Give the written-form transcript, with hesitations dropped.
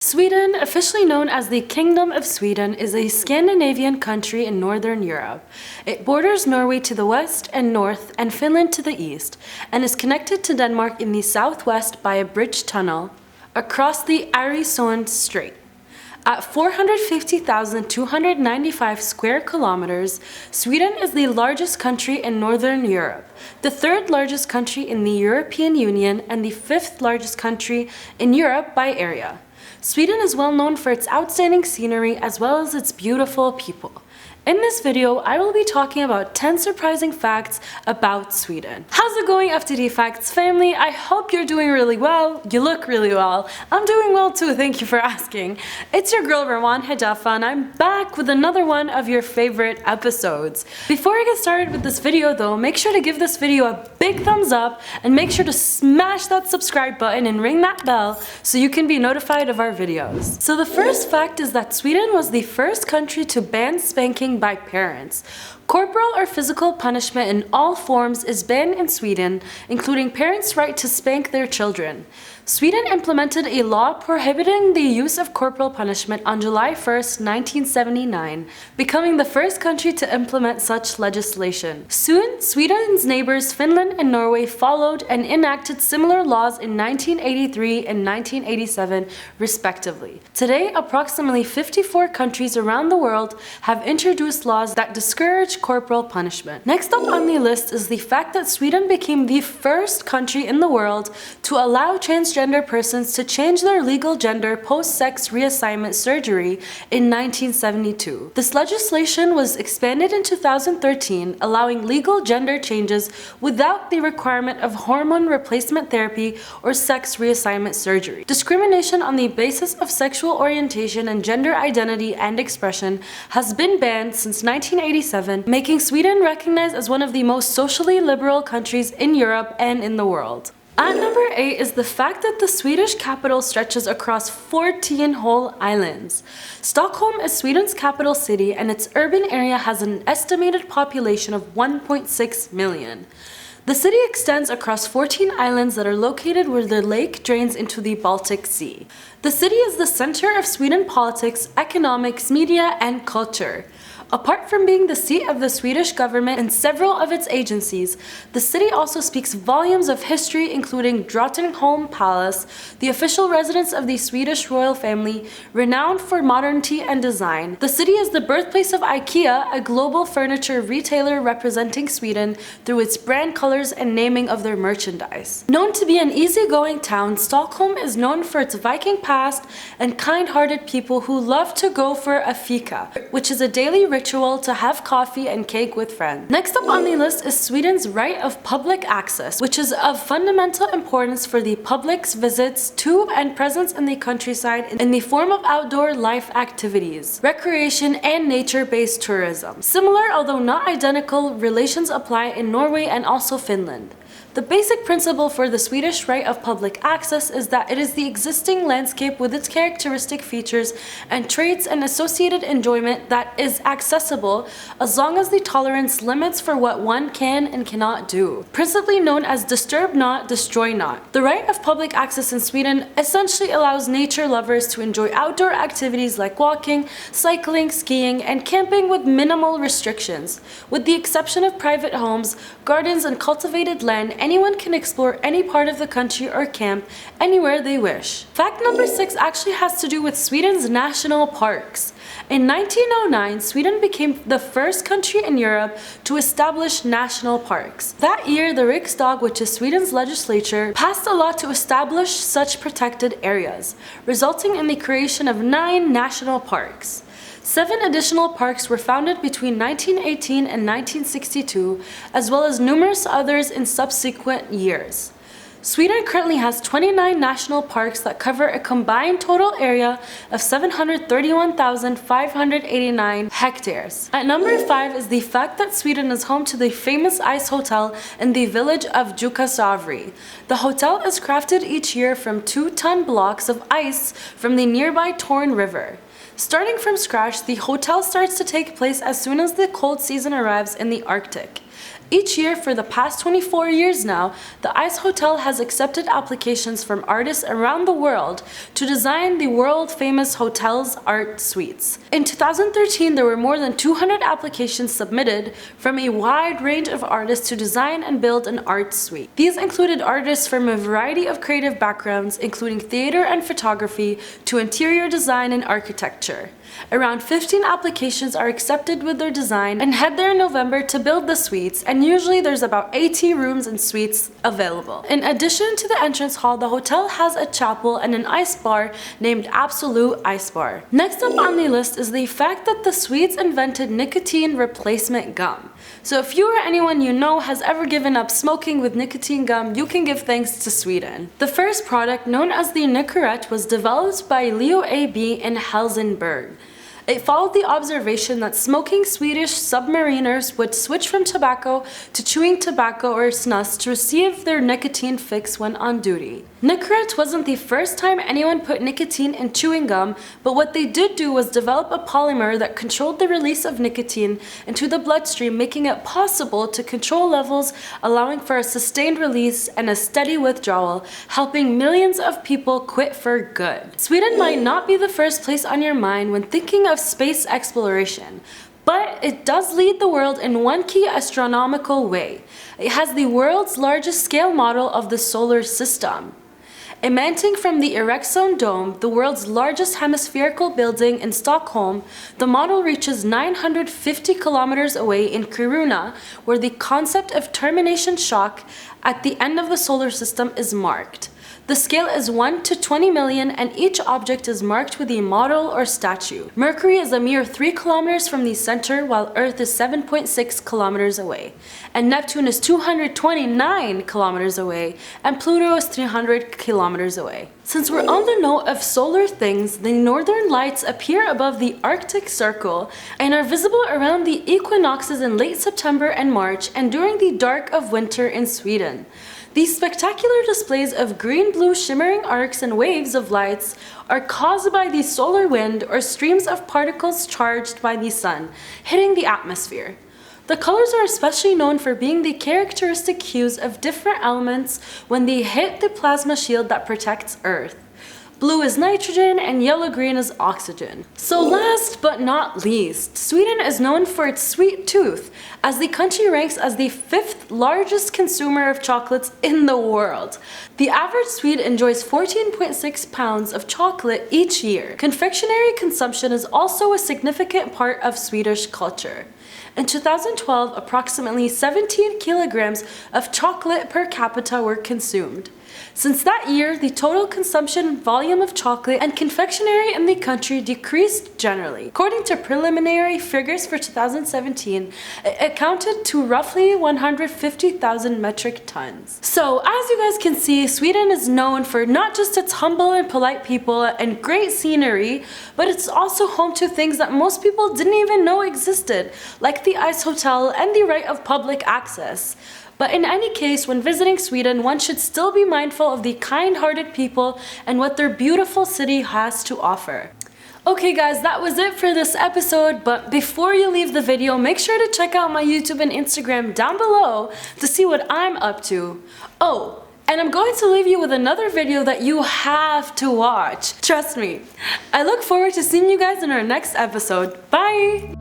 Sweden, officially known as the Kingdom of Sweden, is a Scandinavian country in Northern Europe. It borders Norway to the west and north and Finland to the east, and is connected to Denmark in the southwest by a bridge tunnel across the Øresund Strait. At 450,295 square kilometers, Sweden is the largest country in Northern Europe, the third largest country in the European Union, and the fifth largest country in Europe by area. Sweden is well known for its outstanding scenery as well as its beautiful people. In this video, I will be talking about 10 surprising facts about Sweden. How's it going, FTD Facts family? I hope you're doing really well. You look really well. I'm doing well too, thank you for asking. It's your girl Rawan Hedefa, and I'm back with another one of your favorite episodes. Before I get started with this video though, make sure to give this video a big thumbs up and make sure to smash that subscribe button and ring that bell so you can be notified of our videos. So the first fact is that Sweden was the first country to ban spanking by parents. Corporal or physical punishment in all forms is banned in Sweden, including parents' right to spank their children. Sweden implemented a law prohibiting the use of corporal punishment on July 1st, 1979, becoming the first country to implement such legislation. Soon, Sweden's neighbors Finland and Norway followed and enacted similar laws in 1983 and 1987, respectively. Today, approximately 54 countries around the world have introduced laws that discourage corporal punishment. Next up on the list is the fact that Sweden became the first country in the world to allow transgender persons to change their legal gender post-sex reassignment surgery in 1972. This legislation was expanded in 2013, allowing legal gender changes without the requirement of hormone replacement therapy or sex reassignment surgery. Discrimination on the basis of sexual orientation and gender identity and expression has been banned since 1987, making Sweden recognized as one of the most socially liberal countries in Europe and in the world. At number 8 is the fact that the Swedish capital stretches across 14 whole islands. Stockholm is Sweden's capital city, and its urban area has an estimated population of 1.6 million. The city extends across 14 islands that are located where the lake drains into the Baltic Sea. The city is the center of Sweden politics, economics, media, and culture. Apart from being the seat of the Swedish government and several of its agencies, the city also speaks volumes of history, including Drottningholm Palace, the official residence of the Swedish royal family, renowned for modernity and design. The city is the birthplace of IKEA, a global furniture retailer representing Sweden through its brand colors and naming of their merchandise. Known to be an easygoing town, Stockholm is known for its Viking past and kind-hearted people who love to go for a fika, which is a daily ritual to have coffee and cake with friends. Next up on the list is Sweden's right of public access, which is of fundamental importance for the public's visits to and presence in the countryside in the form of outdoor life activities, recreation, and nature-based tourism. Similar, although not identical, relations apply in Norway and also Finland. The basic principle for the Swedish right of public access is that it is the existing landscape with its characteristic features and traits and associated enjoyment that is accessible as long as the tolerance limits for what one can and cannot do, principally known as disturb not, destroy not. The right of public access in Sweden essentially allows nature lovers to enjoy outdoor activities like walking, cycling, skiing, and camping with minimal restrictions. With the exception of private homes, gardens, and cultivated land, anyone can explore any part of the country or camp anywhere they wish. Fact number 6 actually has to do with Sweden's national parks. In 1909, Sweden became the first country in Europe to establish national parks. That year, the Riksdag, which is Sweden's legislature, passed a law to establish such protected areas, resulting in the creation of 9 national parks. 7 additional parks were founded between 1918 and 1962, as well as numerous others in subsequent years. Sweden currently has 29 national parks that cover a combined total area of 731,589 hectares. At number 5 is the fact that Sweden is home to the famous ice hotel in the village of Jukkasavri. The hotel is crafted each year from 2-ton blocks of ice from the nearby Torn River. Starting from scratch, the hotel starts to take place as soon as the cold season arrives in the Arctic. Each year for the past 24 years now, the Ice Hotel has accepted applications from artists around the world to design the world-famous hotel's art suites. In 2013, there were more than 200 applications submitted from a wide range of artists to design and build an art suite. These included artists from a variety of creative backgrounds, including theater and photography to interior design and architecture. Around 15 applications are accepted with their design and head there in November to build the suites, and usually there's about 80 rooms and suites available. In addition to the entrance hall, the hotel has a chapel and an ice bar named Absolute Ice Bar. Next up on the list is the fact that the Swedes invented nicotine replacement gum. So if you or anyone you know has ever given up smoking with nicotine gum, you can give thanks to Sweden. The first product, known as the Nicorette, was developed by Leo AB in Helsingborg. It followed the observation that smoking Swedish submariners would switch from tobacco to chewing tobacco or snus to receive their nicotine fix when on duty. Nicorette wasn't the first time anyone put nicotine in chewing gum, but what they did do was develop a polymer that controlled the release of nicotine into the bloodstream, making it possible to control levels, allowing for a sustained release and a steady withdrawal, helping millions of people quit for good. Sweden might not be the first place on your mind when thinking of space exploration, but it does lead the world in one key astronomical way. It has the world's largest scale model of the solar system. Emanating from the Ericsson Dome, the world's largest hemispherical building in Stockholm, the model reaches 950 kilometers away in Kiruna, where the concept of termination shock at the end of the solar system is marked. The scale is 1 to 20 million, and each object is marked with a model or statue. Mercury is a mere 3 kilometers from the center, while Earth is 7.6 kilometers away. And Neptune is 229 kilometers away, and Pluto is 300 kilometers away. Since we're on the note of solar things, the northern lights appear above the Arctic Circle and are visible around the equinoxes in late September and March, and during the dark of winter in Sweden. These spectacular displays of green-blue shimmering arcs and waves of lights are caused by the solar wind or streams of particles charged by the sun hitting the atmosphere. The colors are especially known for being the characteristic hues of different elements when they hit the plasma shield that protects Earth. Blue is nitrogen and yellow-green is oxygen. So last but not least, Sweden is known for its sweet tooth, as the country ranks as the 5th largest consumer of chocolates in the world. The average Swede enjoys 14.6 pounds of chocolate each year. Confectionery consumption is also a significant part of Swedish culture. In 2012, approximately 17 kilograms of chocolate per capita were consumed. Since that year, the total consumption volume of chocolate and confectionery in the country decreased generally. According to preliminary figures for 2017, it accounted to roughly 150,000 metric tons. So, as you guys can see, Sweden is known for not just its humble and polite people and great scenery, but it's also home to things that most people didn't even know existed, like the Ice Hotel and the right of public access. But in any case, when visiting Sweden, one should still be mindful of the kind-hearted people and what their beautiful city has to offer. Okay guys, that was it for this episode, but before you leave the video, make sure to check out my YouTube and Instagram down below to see what I'm up to. Oh, and I'm going to leave you with another video that you have to watch. Trust me. I look forward to seeing you guys in our next episode. Bye!